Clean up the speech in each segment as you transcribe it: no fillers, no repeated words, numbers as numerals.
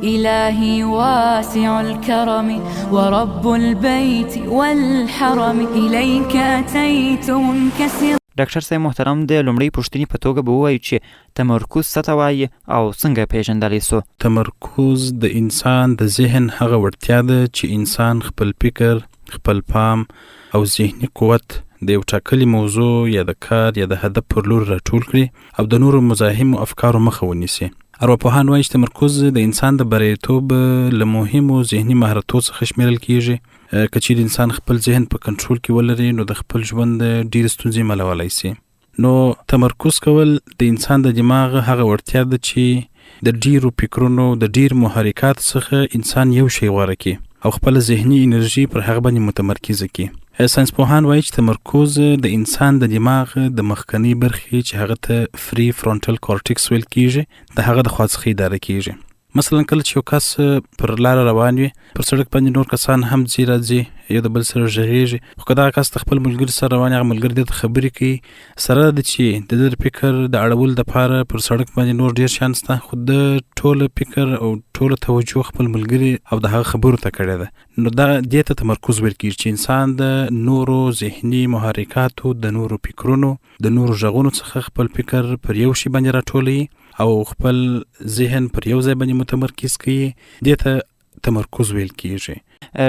إلهي واسع الكرم ورب البيت والحرم إليك أتيت منكسر. ډاکټر صاحب محترم، د لومړی پوښتنې په توګه به ووایو چې تمرکز څه ته وایي او څنګه پیژندلی سو؟ تمرکز د انسان د ذهن هغه وړتیا ده چې انسان خپل فکر، خپل پام او ذهني قوت د یو ټاکلي موضوع یا د کار یا د هدف پر لور راټول کړي او د نورو مزاحمو افکارو مخه ونیسي. ارواپوهان وایي چې تمرکز د انسان د بریالیتوب له مهمو ذهني مهارتونو څخه شمیرل کیږي. که چیرې انسان خپل ذهن په کنټرول کې ولري نو د خپل ژوند ډېرې ستونزې ملولی سي. نو تمرکز کول د انسان د دماغ هغه وړتیا ده چې د ډیرو فکرونو د ډیر محرکات څخه انسان یو شی غوره کړي او خپل ذهني انرژي پر هغه باندې متمرکزه کړي. ساینسپوهان وایي چې تمرکز د انسان د دماغ د مخکنی برخې چې هغه ته فری فرونټل کورټیکس ویل کیږي د هغه د خوا څخه اداره کیږي. مثلا کله چې یو کس پر لار روان وي، پر سړک باندې نور کسان هم ځي راځي، یو د بل سره غږیږي، خو که دغه کس د خپل ملګري سره روان هغه ملګري دې ته خبرې کوي، سره د چې د ده فکر د اړولو دپاره پر سړک باندې نور ډېر شیان شته، خو د ټوله فکر او ټوله توجه خپل ملګري او د هغه خبرو ته کړې ده. نو دغه دې ته تمرکز ویل کېږي چې انسان د نورو ذهني محرکاتو، د نورو فکرونو، د نورو غږونو څخه خپل فکر پر یو شي باندې راټولوي او خپل ذهن پر یو ځای باندې متمرکز کوي. دې ته تمرکز ویل کیږي.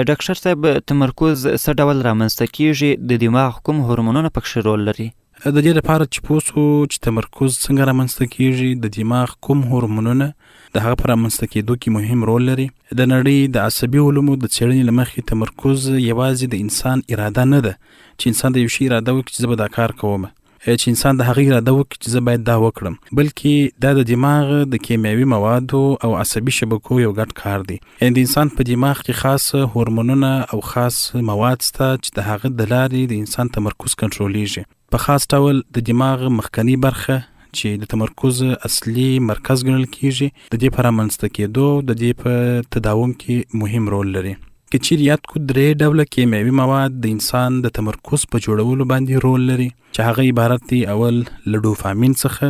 ډاکټر صاحب، تمرکز څه ډول رامنځته کیږي؟ د دماغ کوم هورمونونه پکښې رول لري؟ د دې لپاره چې پوه سو چې تمرکز څنګه رامنځته کیږي، د دماغ کوم هورمونونه د هغه په رامنځته کېدو کې مهم رول لري. د نړۍ د عصبي علومو د څېړنې له مخې تمرکز یوازې د انسان اراده نه ده چې انسان د یو شي اراده وکړي چې زه به دا کار کوم، چې انسان د هغه اراده وکړي چې زه باید دا وکړم، بلکې دا د دماغ د کیمیاوي موادو او عصبي شبکو یو ګډ کار دی. یعنې د انسان په دماغ کې خاص هورمونونه او خاص مواد شته چې د هغه د لارې د انسان تمرکز کنټرولېږي. په خاص ډول د دماغ مخکنی برخه چې د تمرکز اصلي مرکز ګڼل کیږي، د دې په رامنځته کېدو، د دې په تداوم کې مهم رول لري. که چیرې یاد کو، درې ډوله کیمیاوي مواد د انسان د تمرکز په جوړولو باندې رول لري چې هغه عبارت دي اول له ډوپامین څخه،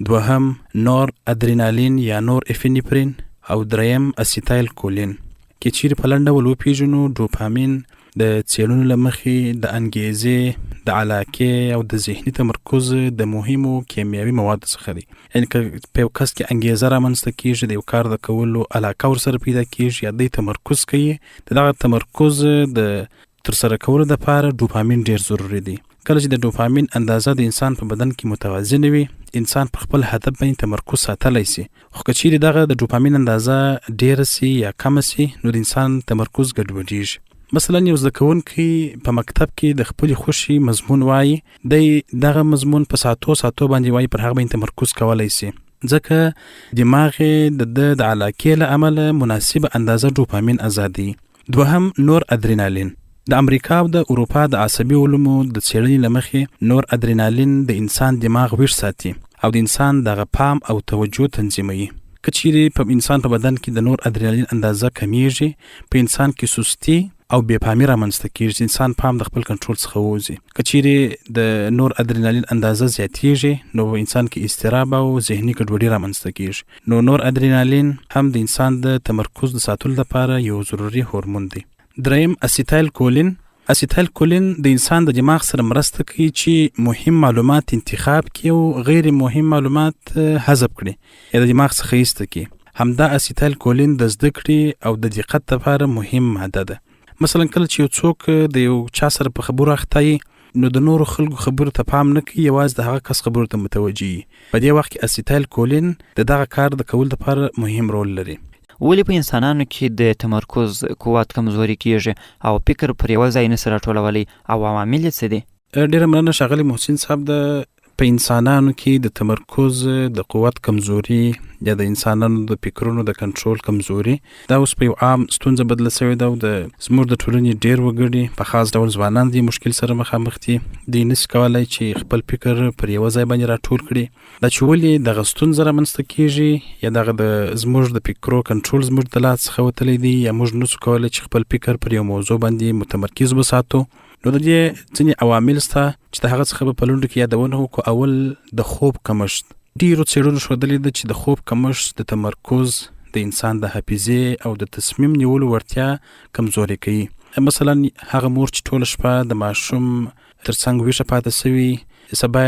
دوهم نور ادرینالین یا نور افینفرین او دریم اسیتایل کولین. که چیرې په لنډ ډول وپېژنو، ډوپامین د څېړنو له مخې د انګیزې، د علاقې او د ذهني تمرکز د مهمو کیمیاوي موادو څخه دی. یعنې که په یو کس کې انګیزه رامنځته کېږي، د یو کار د کولو علاقه ورسره پیدا کېږي یا دی تمرکز کوي، د دغه تمرکز د ترسره کولو دپاره ډوپامین ډېر ضروري دی. کله چې د ډوپامین اندازه د انسان په بدن کې متوازنه وي، انسان په خپل هدف باندې تمرکز ساتلی سي. خو که چیرې دغه د ډوپامین اندازه ډېره سي یا کمه سي، نو د انسان تمرکز ګډوډېږي. مثلا یو زده کوونکی په مکتب کې د خپلې خوښې مضمون وایي، دی دغه مضمون په ساعتو باندې وایي، پر هغه باندې تمرکز کولی سي، ځکه دماغ د د علاقې له امله مناسبه اندازه ډوپامین ازادوي. دوهم نور ادرینالین. د امریکا او د اروپا د عصبي علومو د څېړنې له مخې نور ادرینالین د انسان دماغ ویښ ساتي او د انسان دغه پام او توجه تنظیموي. که چیرې په انسان په بدن کې د نور ادرینالین اندازه کمیږي، په انسان کې سستی او بې پامي رامنځته کېږي، انسان پام د خپل کنټرول څخه ووځي. که چیرې د نور ادرینالین اندازه زیاتېږي، نو انسان کې اضطراب او ذهني ګډوډي رامنځته کېږي. نو نور ادرینالین هم د انسان د تمرکز د ساتلو لپاره یو ضروري هورمون دی. دریم اسیتایل کولین. اسیتایل کولین د انسان د دماغ سره مرسته کوي چې مهم معلومات انتخاب کړي او غیر مهم معلومات حذف کړي یا د دماغ څخه ایسته کړي. همدا اسیتایل کولین د زده کړې او د دقت لپاره مهم ماده ده. مثلا کله چې یو څوک د یو چا سره په خبرو اخته وي، نو د نورو خلکو خبرو ته پام نه کوي، یوازې د هغه کس خبرو ته متوجه وي. په دې وخت کې اسیتایل کولین د دغه کار د کولو لپاره مهم رول لري. ولې په انسانانو کې د تمرکز قوت کمزوري کیږي او فکر پر یوه ځای نسي راټولولی او عوامل یې څه دي؟ ډېره مننه ښاغلي محسن صاحب. په انسانانو کې د تمرکز د قوت کمزوري یا د انسانانو د فکرونو د کنټرول کمزوري دا اوس په یو عام ستونزه بدله شوې ده او زموږ د ټولنې ډېر وګړي، په خاص ډول ځوانان دې مشکل سره مخامخ دي. دوی نشي کولی چې خپل فکر پر یوه ځای باندې راټول کړي. دا چې ولې دغه ستونزه رامنځته کېږي یا دغه د زموږ د فکرو کنټرول زموږ د لاس څخه وتلی دی یا موږ نشو کولی چې خپل فکر پر یو موضوع باندې متمرکز وساتو، نو د دې ځینې عوامل شته چې د هغه څخه به په لنډو کې یادونه وکړو. اول د خوب کمښت. ډېرو څېړنو ښودلې ده چې د خوب کمښت د تمرکز د انسان د حافظې او د تصمیم نیولو وړتیا کمزوري کوي. مثلا هغه مور چې ټوله شپه د ماشوم ترڅنګ ویښه پاتې سوي، سبا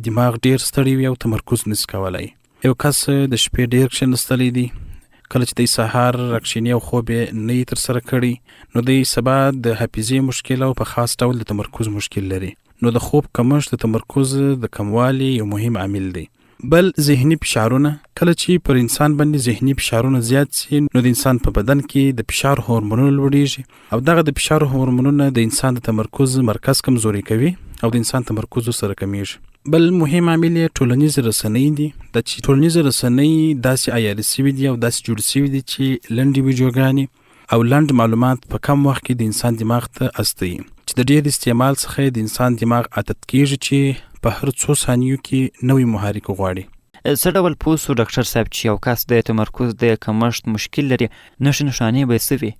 دماغ ډیر ستړی وي او تمرکز نشي کولای. یو کس د شپې ډیر کښېنستلی دی، کله چې د سهار راکښیني او خوب یې نه ترسره کړي، نو د سبا د حافظې مشکل او په خاص ډول د تمرکز مشکل لري. نو د خوب کمښت د تمرکز د کموالي یو مهم عامل دی. بل ذهني فشارونه، کله چې پر انسان باندې ذهني فشارونه زیات شي نو د انسان په بدن کې د فشار هورمونونه لوړیږي او دغه د فشار هورمونونه د انسان د تمرکز مرکز کمزوري کوي او د انسان تمرکز سره کمیږي. بل مهم عامل ټولنیز رسنۍ دي. د چې ټولنیز رسنۍ داسې عیاري سوي دي او داسې جوړ سوي دي چې لنډې ویډیوګانې او لنډ معلومات په کم وخت کې د انسان دماغ ته استوي، چې د ډېر استعمال څخه د انسان دماغ عادت کیږي چې په هر څو ثانیو کې نوې محرک غواړي. څه ډول پوه سو ډاکټر صاحب چې یو کس د تمرکز د کمښت مشکل لري، نښې نښانې به یې څه وي؟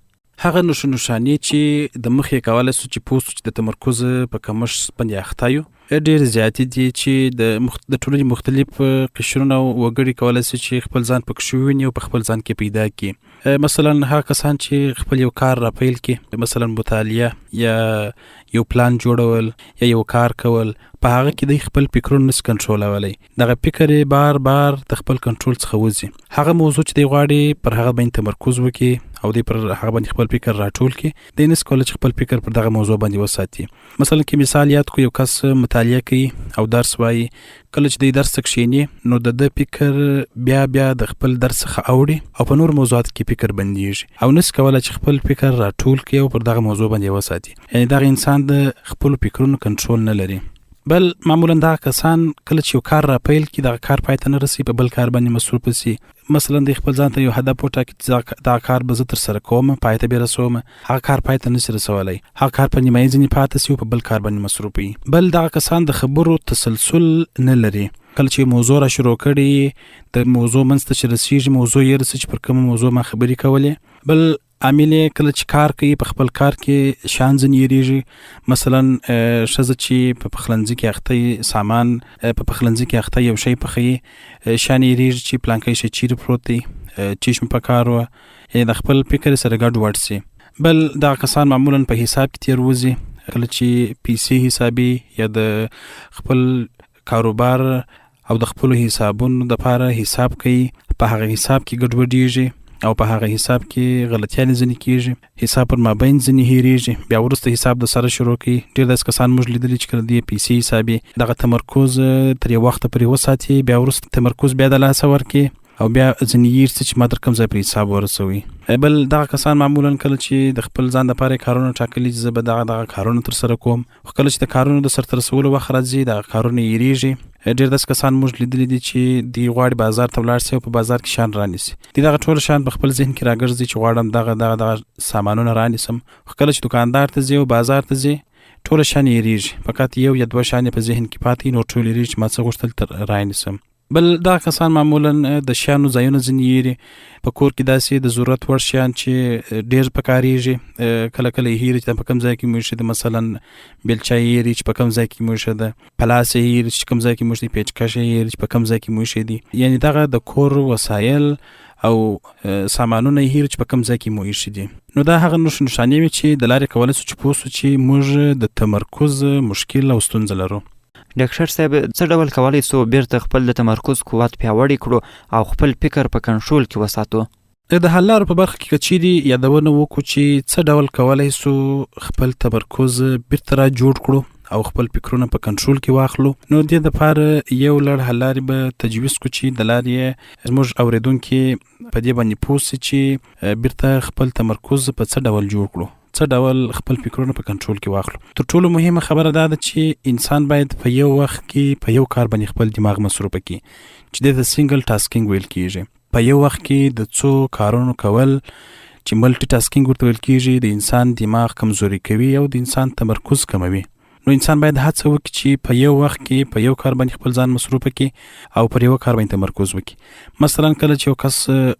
هغه نښې نښانې چې د مخې کولی سو چې پوه سو چې د تمرکز په کمښت باندې اخته یو ډېر زیاتې دي، چې د ټولنې مختلف قشرونه او وګړي کولی سي چې خپل ځان پکښې وویني او په خپل ځان کې پیدا کړي. مثلا هغه کسان چې خپل یو کار راپیل کړي، مثلا مطالعه یا یو پلان جوړول یا یو کار کول، په هغه کې د خپل فکرونه نس کنټرولولی، دغه فکر بار بار د خپل کنټرول څخه وځي. هغه موضوع چې دی غواړي پر هغه باندې تمرکز وکړي او دی پر هغه باندې خپل فکر راټول کړي، دی نس کولی چې خپل فکر پر دغه موضوع باندې وساتي. مثلا کې مثال یاد کو، یو کس مطالعه کوي او درس وایي، کله چې د درس کښینی نو د فکر بیا د خپل درس څخه اوړي او په نور موضوعات کې فکر بنديږي او نس کولی چې خپل فکر راټول کړي او پر دغه موضوع باندې وساتي. یعنی دغه انسان د خپل فکرونو کنټرول نه لري. بل معمولا دغه کسان کله چې یو کار راپیل کړي، دغه کار پای ته نه رسي، په بل کار باندې مصروف سي. مثلا د خپل ځان ته یو هدف وټاکي چې دغه کار به زه ترسره کوم، پای ته به رسوم، هغه کار پای ته نشي رسولی، هغه کار په نیمایي ځینې پاتې سي او په بل کار باندې مصروف وي. بل دغه کسان د خبرو تسلسل نه لري، کله چې موضوع را شروع کړي د موضوع منځ ته چې رسیږي، موضوع یې رسي چې پر کومه موضوع ما خبرې کولې. بل عامل کله چې کار کوي، په خپل کار کې شان ځنې یریږي. مثلا ښځه چې په پخلنځي کې اخته سامان په پخلنځي کې اخته یو شی پخوي، شان یریږي چې پلانکی شی چیرې پروت دی، چیش مې پکار وه، یعنې د خپل فکر سره ګډوډ سي. بل دغه کسان معمولا په حساب کې تیر وځي، کله چې پیسې حسابي یا د خپل کاروبار او د خپل حسابونو دپاره حساب کوي، په هغه حساب کې ګډوډیږي او په هغه حساب کې غلطیانې ځینې کیږي، حساب پر مابین ځینې هیریږي، بیا وروسته حساب د سره شروع کوي. ډېر داسې کسان موږ لیدلي چې کله د پیسې حسابي دغه تمرکز تر یو وخته پورې وساتي، بیا وروسته تمرکز بیا د لاسه ورکړي او بیا ځینې یې چې ما تر کوم ځای پرې حساب ورسوي. بل دغه کسان معمولا کله چې د خپل ځان دپاره کارونه ټاکلي چې زه به دغه کارونه ترسره کوم، خو کله چې د کارونو د سرته رسولو وخت راځي، دغه کارونه یېرېږي. ډېر داسې کسان موږ لیدلي دي چې دوی غواړي بازار ته ولاړ سي او په بازار کې شیان رانیسي، دوی دغه ټول شیان په خپل ذهن کې راګرځي چې غواړم دغه سامانونه رانیسم، خو کله چې دوکاندار ته ځي او بازار ته ځي، ټوله شیان یېرېږي، فقط یو یا دوه شیان په ذهن کې پاتې، نو ټول یېرېږي چې ما څه غوښتل رانیسم. بل دغه کسان معمولا د شیانو ځایونه ځینې یېري، په کور کې داسې د ضرورت وړ شیان چې ډېر پکارېږي، کله کله یې هېري چې په کوم ځای کې مو ایښي دي، مثلا بیلچه یې هېري چې په کوم ځای کې مو ایښی ده، پلاس یې هېري چې کوم ځای کې مو ایښی دي، پیچکش یې هېري چې په کوم ځای کې مو ایښی دي. یعنې دغه د کور وسایل او سامانونه یې هېري چې په کوم ځای کې مو ایښي دي. نو دا هغه نښې نښانې وي چې د لارې کولی سو چې پوه سو چې موږ د تمرکز مشکل او ستونزه لرو. ډاکټر صاحب څه ډول کولی سو بیرته خپل د تمرکز قوت پیاوړی کړو او خپل فکر په کنټرول کې وساتو؟ د حل لارو په برخه کې که چیرې یادونه وکړو چې څه ډول کولی سو خپل تمرکز بیرته را جوړ کړو او خپل فکرونه په کنټرول کې واخلو، نو دې دپاره یو لړ حل لارې به تجویز کړو چې د لارې زموږ اورېدونکي په دې باندې پوه سي چې بیرته خپل تمرکز په څه ډول جوړ کړو، څه ډول خپل فکرونه په کنټرول کې واخلو. تر ټولو مهمه خبره دا ده چې انسان باید په یو وخت کې په یو کار باندې خپل دماغ مصروفه کړي، چې د سینګل ټاسکینګ ویل کیږي. په یو وخت کې د څو کارونو کول چې ملټي ټاسکینګ ورته ویل کیږي، د انسان دماغ کمزوري کوي او د انسان تمرکز کموي. نو انسان باید هڅه وکړي چې په یو وخت کې په یو کار باندې خپل ځان مصروفه کړي او پر یو کار باندې تمرکز وکړي. مثلا کله چې یو کس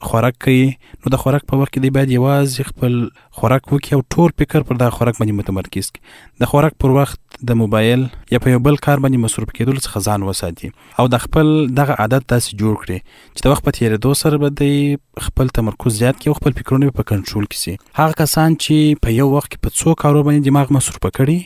خوراک کوي، نو د خوراک په وخت کې دی باید یوازې خپل خوراک وکړي او ټول فکر پر دغه خوراک باندې متمرکز کړي. د خوراک پر وخت د موبایل یا په یو بل کار باندې مصروف کېدل څخه ځان وساتي او د خپل دغه عادت داسې جوړ کړي چې د وخت په تېرېدو سره به دی خپل تمرکز زیات کړي او خپل فکرونه په کنټرول کې سي. هغه کسان چې په یو وخت کې په څو کارو باندې دماغ مصروف کړي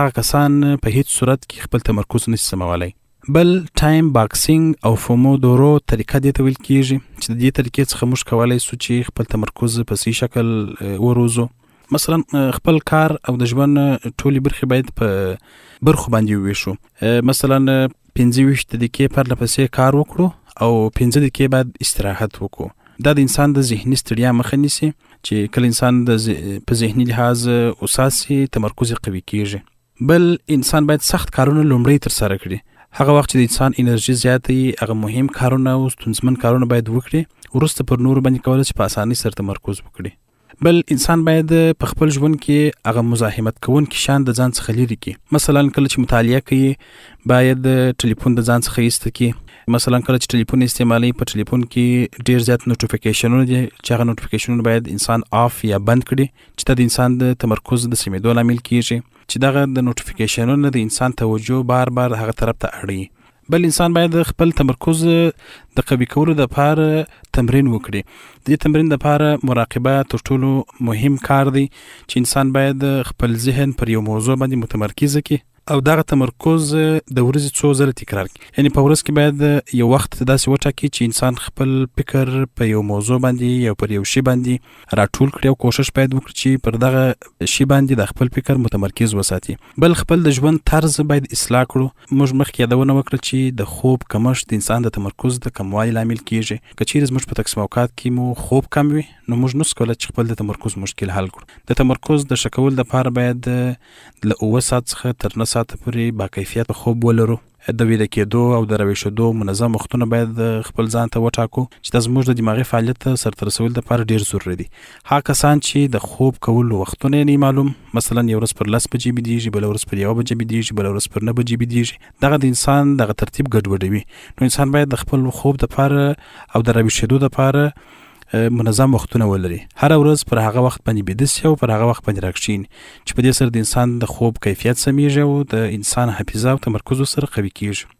دغه کسان په هیڅ صورت کې خپل تمرکز نشي سمولی. بل ټایم باکسینګ او فومودورو طریقه دې ته ویل کېږي چې د دې طریقې څخه موږ کولی سو چې خپل تمرکز په صحیح شکل وروزو. مثلا خپل کار او د ژوند ټولې برخې باید په برخو باندې وویشو. مثلا 25 دقیقې پرله پسې کار وکړو او 15 دقیقې باید استراحت وکړو. دا د انسان د ذهني ستړیا مخه نیسي چې کله انسان په ذهني لحاظ اساسي تمرکز قوي کېږي. بل انسان باید سخت کارونه لومړی ترسره کړي. هغه وخت چې د انسان انرژي زیاته وي هغه مهم کارونه او ستونزمن کارونه باید وکړي وروسته پر نورو باندې کولی چې په اسانۍ سره تمرکز وکړي. بل انسان باید په خپل ژوند کې هغه مزاحمت کوونکي شیان د ځان څخه لرې کړي. مثلا کله چې مطالعه کوي باید ټلیفون د ځان څخه ایسته کړي. مثلا کله چې ټلیفون استعمالوي په ټلیفون کې ډیر زیات نوټیفیکیشنونه دي چې هغه نوټیفیکیشنونه باید انسان آف یا بند کړي چې دا د انسان د تمرکز د سمېدو لامل کېږي چې دغه د نوټیفیکیشنونه د انسان توجه بار بار هغه طرف ته اړوي. بل انسان باید خپل تمرکز د قوي کولو لپاره تمرین وکړي. د دې تمرین لپاره مراقبه تر ټولو مهم کار دی چې انسان باید خپل ذهن پر یو موضوع باندې متمرکز کړي او دغه تمرکز د ورځې څو ځله تکرار کړي. یعنی په ورځ کې باید یو وخت داسې وټاکي چې انسان خپل فکر په یو موضوع باندې یا پر یو شی باندې راټول کړي او کوشش باید وکړي چې پر دغه شی باندې د خپل فکر متمرکز وساتي. بل خپل د ژوند طرز باید اصلاح کړو. موږ مخکې یادونه وکړه چې د خوب کمښت د انسان د تمرکز د کموالي لامل کېږي. که چیرې زموږ په تقسیم اوقات کې مو خوب کم وي نو موږ نشو کولی چې خپل د تمرکز مشکل حل کړو. د تمرکز د ښه کولو لپاره باید له 9 ساعت څخه تر 9 ساعته پورې با کیفیت خوب ولرو. د ویده کېدو او د راویښېدو منظم وختونه باید خپل ځان ته وټاکو چې دا زموږ د دماغي فعالیت ته سرته رسولو لپاره ډېر ضروري دي. هغه کسان چې د خوب کولو وختونه یې نه معلوم، مثلا یو ورځ پر 10 بجې بېدېږي، بله ورځ پر 1 بجې بېدېږي، بله ورځ پر 9 بجې بېدېږي، دغه د انسان دغه ترتیب ګډوډوي. نو انسان باید د خپل خوب دپاره او د راویښېدو دپاره منظم وختونه ولري. هر ورځ پر هغه وخت باندې بېده سي او پر هغه وخت باندې راکښېني چې په دې سره د انسان د خوب کیفیت سمیږي او د انسان حافظه او تمرکز سره قوي کېږي.